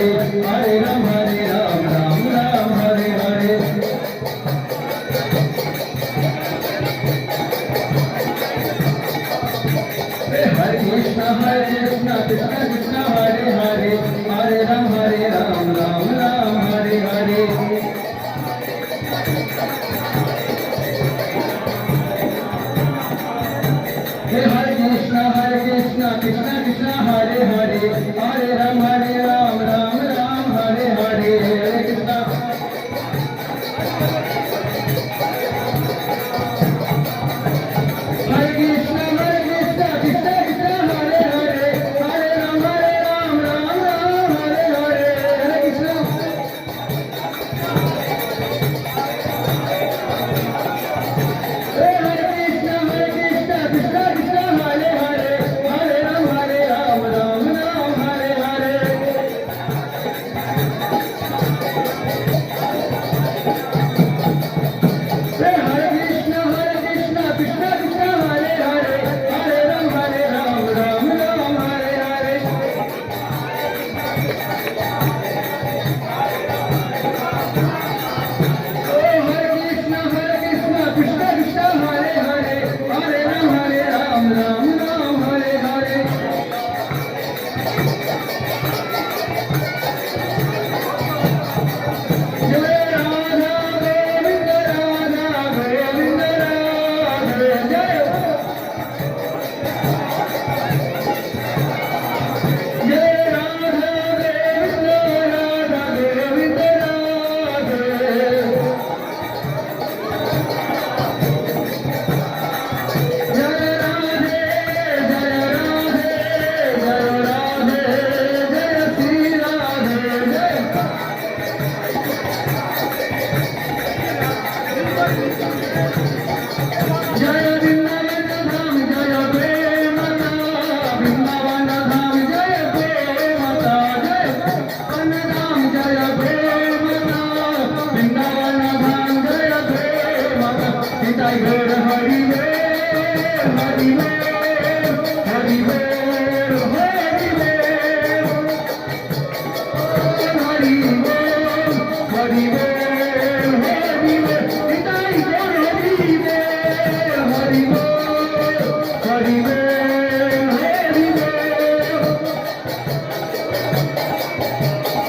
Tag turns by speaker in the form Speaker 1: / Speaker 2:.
Speaker 1: Hare Ram Ram Ram Hare Hare. Hare Krishna Krishna Krishna Hare Hare, Hare Ram Ram Ram Hare Hare. Hare Krishna Krishna Krishna Hare Hare, Hare Ram Ram Ram Hare Hare. Hare Krishna. Hare Krishna Krishna Krishna Hare Hare, Hare Ram Ram Ram Hare Hare. Hare Krishna. Hare Krishna Krishna Krishna Hare Hare, Hare Ram Ram Hare Hare. Hare Krishna Krishna Krishna Hare Hare, Hare Ram Ram Hare Hare. Hare Krishna Krishna Krishna Hare Hare, Hare Ram Ram Hare Hare. Jai Radha Govinda Radha Govinda Radha Jai. Jai Radha Govinda Radha Govinda Radha. Jai Radhe Jai Radhe Jai Radhe Jai Shri Radhe Jai. Jai Vrindavan Dham Jai Premata, Vrindavan Dham Jai Premata, Jai Vrindavan Jai Premata, Vrindavan Dham Jai Premata. Nitai Gaur Hari Vel, Hari Vel, Hari Vel, Hari Vel, Hari Vel, Hari Vel.